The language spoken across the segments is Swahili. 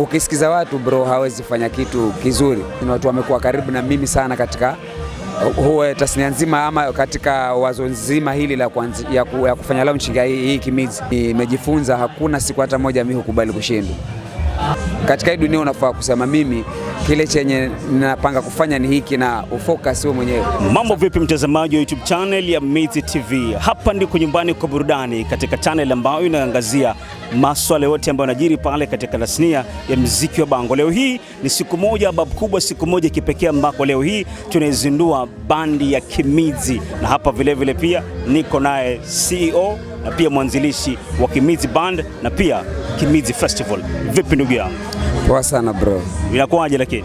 ukisikiza watu bro hawezi fanya kitu kizuri. Ni watu wamekuwa karibu na mimi sana katika huwa tasnia nzima ama katika wazo nzima hili la ya kufanya launching hii Kimizi. Nimejifunza hakuna siku hata moja mimi hukubali kushindwa. Katika hii dunia unafaa kusema mimi kile chenye ninapanga kufanya ni hiki na ufocus wewe mwenyewe. Mambo vipi mtazamaji wa YouTube channel ya Mizi TV? Hapa ndiko nyumbani kwa burudani katika channel ambayo inaangazia masuala yote ambayo yanajiri pale katika tasnia ya muziki wa Bongo. Leo hii ni siku moja babu kubwa, siku moja kipekee ambako leo hii tunaizindua bandi ya Kimizi, na hapa vile vile pia niko naye CEO na pia mwanzilishi wa Kimizi Band na pia Kimizi Festival. Vipi ndugu yangu? Poa sana bro. Inakuaje lakini?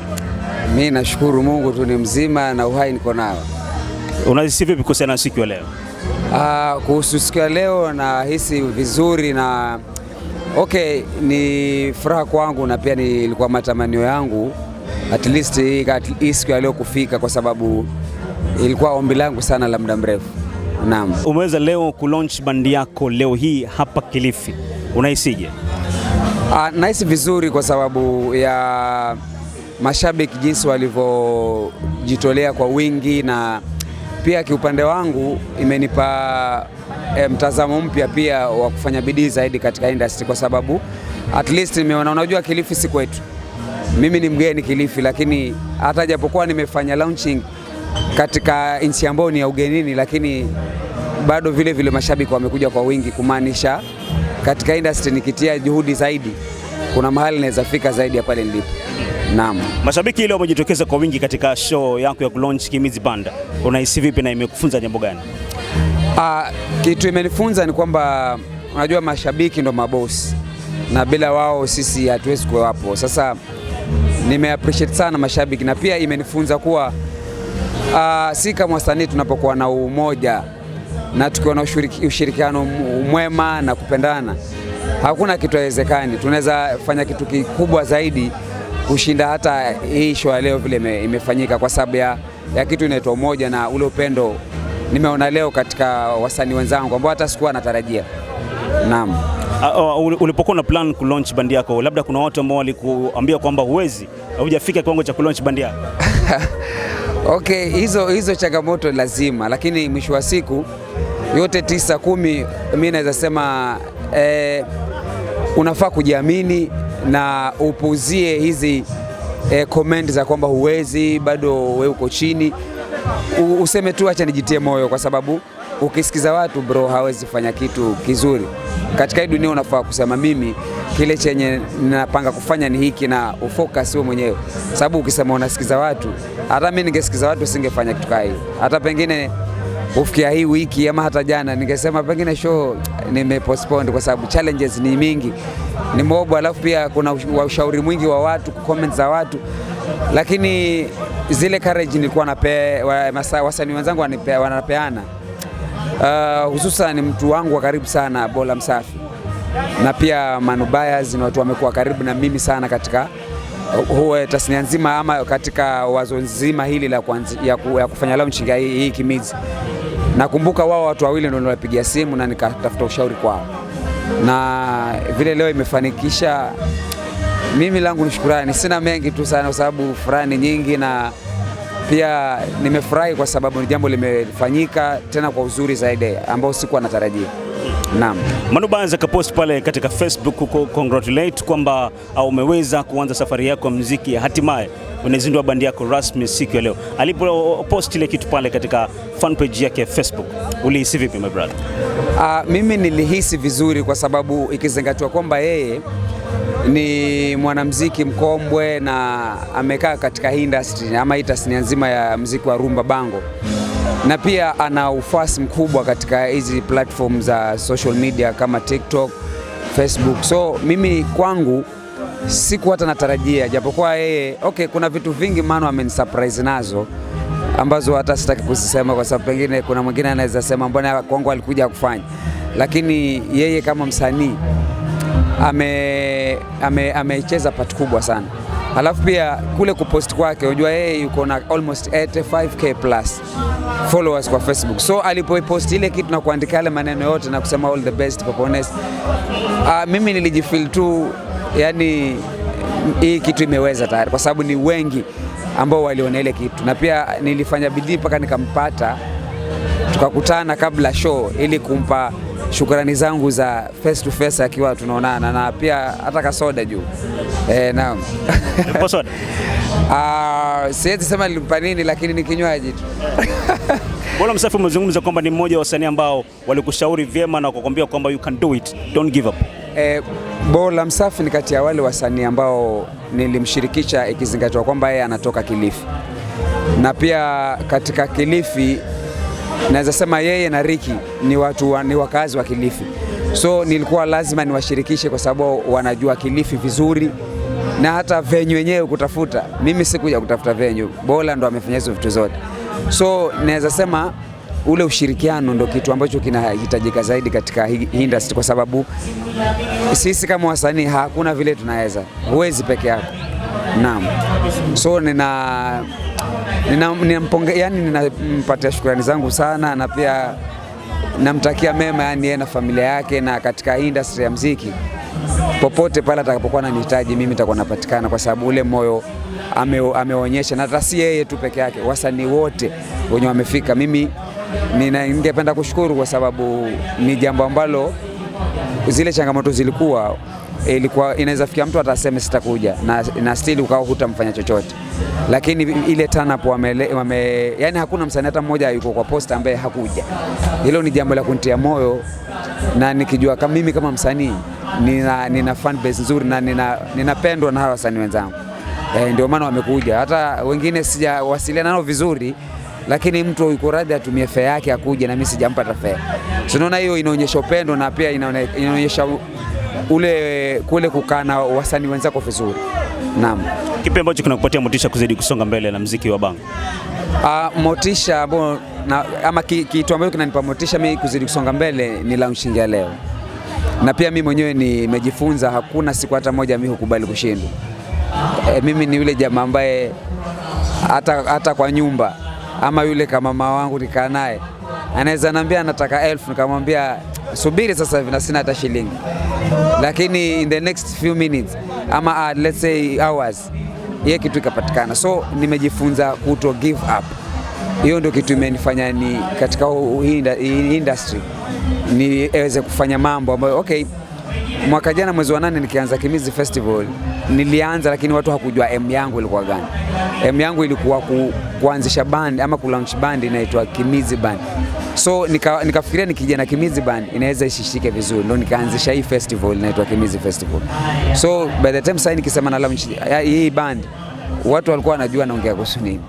Mimi nashukuru Mungu tu ni mzima na uhai niko nao. Unahisi vipi kuhusiana na siku ya leo? Kuhusu siku ya leo nahisi vizuri na ni furaha kwangu na pia ilikuwa matamanio yangu at least hii siku ya leo kufika, kwa sababu ilikuwa ombi langu sana la muda mrefu. Naam. Umeweza leo kulaunch bandi yako leo hii hapa Kilifi. Unahisije? Nahisi vizuri kwa sababu ya mashabiki jinsi walivyojitolea kwa wingi, na pia kiupande wangu imenipa mtazamo mpya pia wa kufanya bidii zaidi katika industry, kwa sababu at least nimeona, unajua Kilifi si kwetu. Mimi ni mgeni Kilifi, lakini hata japokuwa nimefanya launching katika nchi ambayo ni ya ugenini, lakini bado vile vile mashabiki wamekuja kwa wingi, kumaanisha katika industry nikitia juhudi zaidi kuna mahali naweza fika zaidi ya pale nilipo. Naam. Mashabiki ile wamejitokeza kwa wingi katika show yako ya launch Kimizi Band. Unahisi vipi na imekufunza jambo gani? Kitu imenifunza ni kwamba unajua mashabiki ndo mabosi, na bila wao sisi hatuwezi kuwepo. Sasa nimeappreciate sana mashabiki, na pia imenifunza kuwa si kama wasanii tunapokuwa na umoja na tukiwa na ushirikiano mwema na kupendana, hakuna kitu haiwezekani. Tunaweza fanya kitu kikubwa zaidi kushinda hata hii show leo vile imefanyika, kwa sababu ya kitu inaitwa umoja na ule upendo nimeona leo katika wasanii wenzangu ambao hata sikuwa natarajia. Naam. Ulipokuwa na plan ku launch bandi yako, labda kuna watu ambao walikuambia kwamba huwezi, hujafika kiwango cha ku launch bandi yako? Hizo changamoto lazima, lakini mwisho wa siku yote 9-10 mimi naweza sema unafaa kujiamini na upuzie hizi comment za kwamba huwezi, bado wewe uko chini. Useme tu acha nijitie moyo, kwa sababu ukisikiza watu bro hawezi fanya kitu kizuri. Katika hii dunia unafaa kusema mimi kile chenye ninapanga kufanya ni hiki na ufocus wewe mwenyewe, sababu ukisema unasikiza watu, hata mimi ningesikiza watu singefanya kitu kai. Hata pengine ufikia hii wiki ama hata jana ningesema pengine show nimepostpone, kwa sababu challenges ni mingi, ni mobo, alafu pia kuna ushauri mwingi wa watu, comment za watu, lakini zile courage nilikuwa wasanii wenzangu wanapeana, hususan mtu wangu wa karibu sana Bola Msafi, na pia Manubayas ni watu wamekuwa karibu na mimi sana katika huwa tasnia nzima ama katika wazo nzima hili la ya kufanya launching hii Kimizi. Nakumbuka wao watu wawili ndio nilipigia simu na nikatafuta ushauri kwao, na vile leo imefanikisha. Mimi langu ni shukrani, sina mengi tu sana, kwa sababu furaha ni nyingi, na pia nimefurahi kwa sababu ni jambo limefanyika tena kwa uzuri zaidi ambao sikuwa natarajia. Naam. Manubayas akapost pale katika Facebook congratulate kwamba umeweza kuanza safari yako ya muziki, hatimaye unazindua bandi yako rasmi siku ya leo. Alipost ile kitu pale katika fan page yake ya Facebook, ulihisi vipi my brother? Mimi nilihisi vizuri, kwa sababu ikizingatiwa kwamba yeye ni mwanamuziki mkongwe na amekaa katika industry ama tasnia nzima ya muziki wa rumba Bongo, na pia ana ufasi mkubwa katika hizi platform za social media kama TikTok, Facebook. So mimi kwangu siku hata natarajia, japokuwa yeye kuna vitu vingi maana amenisurprise nazo ambazo hata sitaki kuzisema, kwa sababu pengine kuna mwingine anaweza sema mbona kwangu alikuja kufanya, lakini yeye kama msanii amecheza part kubwa sana. Alafu pia kule kupost kwake, unajua yeye yuko na almost 85k plus followers kwa Facebook. So alipopost ile kitu na kuandika yale maneno yote na kusema all the best Papa Honest, mimi nilijifeel tu yani hii kitu imeweza tayari, kwa sababu ni wengi ambao waliona ile kitu, na pia nilifanya bidii mpaka nikampata, tukakutana kabla show ili kumpa shukrani zangu za face to face akiwa tunaonana, na pia hata kasoda juu. Naam. Soda? Siwezi sema nilimpa nini, lakini ni kinywaji tu. Bola Msafi umezungumza kwamba ni mmoja wa wasanii ambao walikushauri vyema na kukwambia kwamba you can do it, don't give up. Bola Msafi ni kati ya wale wasanii ambao nilimshirikisha ikizingatiwa kwamba yeye anatoka Kilifi, na pia katika Kilifi naweza sema yeye na Ricky ni wakazi wa Kilifi, so nilikuwa lazima niwashirikishe kwa sababu wanajua Kilifi vizuri, na hata venue yenyewe kutafuta, mimi sikuja kutafuta venue, Bola ndo amefanya hizo vitu zote. So naweza sema ule ushirikiano ndo kitu ambacho kinahitajika zaidi katika hii industry, kwa sababu sisi kama wasanii hakuna vile tunaweza, huwezi peke yako. Naam. So ninampatia shukrani zangu sana, na pia namtakia mema, yani yeye na familia yake, na katika industry ya muziki popote pale atakapokuwa ananihitaji mimi nitakuwa napatikana, kwa sababu ule moyo ameonyesha, na hata si yeye tu peke yake, wasanii wote wenye wamefika. Mimi ningependa kushukuru kwa sababu ni jambo ambalo zile changamoto ilikuwa inaweza fikia mtu atasema sitakuja, na still ukao hutamfanya chochote, lakini ile turn up yani hakuna msanii hata mmoja yuko kwa posta ambaye hakuja. Hilo ni jambo la kunitia moyo, na nikijua kama mimi kama msanii nina fan base nzuri na ninapendwa na hawa wasanii wenzangu, ndio maana wamekuja. Hata wengine sijawasiliana nao vizuri, lakini mtu yuko radhi atumie fare yake akuja, na mimi sijampa fare. So naona hiyo inaonyesha upendo, na pia inaonyesha kule kukaa na wasanii wenzako vizuri. Naam. Kipi ambacho kinakupatia motisha kuzidi kusonga mbele na muziki wa Bango? Motisha ambao ama kitu ambacho kinanipa motisha mimi kuzidi kusonga mbele ni launching ya leo. Na pia mimi mwenyewe nimejifunza hakuna siku hata moja mimi hukubali kushindwa. Mimi ni yule jamaa ambaye hata kwa nyumba ama yule kama mama wangu nikaa naye anaweza niambia nataka 1000, nikamwambia subiri sasa hivi na sina hata shilingi, lakini in the next few minutes ama let's say hours yeye kitu ikapatikana. So nimejifunza kuto give up. Hiyo ndio kitu imenifanya ni katika hii industry niweze kufanya mambo ambayo okay. Mwaka jana mwezi wa 8 nikianza Kimizi Festival nilianza, lakini watu hakujua M yangu ilikuwa gani. M yangu ilikuwa kuanzisha band ama kulaunch band inaitwa Kimizi Band. So nikafikiria nikija na Kimizi Band inaweza ishishike vizuri, ndio nikaanzisha hii festival inaitwa Kimizi Festival. So by the time sasa nikisema na launch hii band watu walikuwa wanajua naongea kuhusu nini.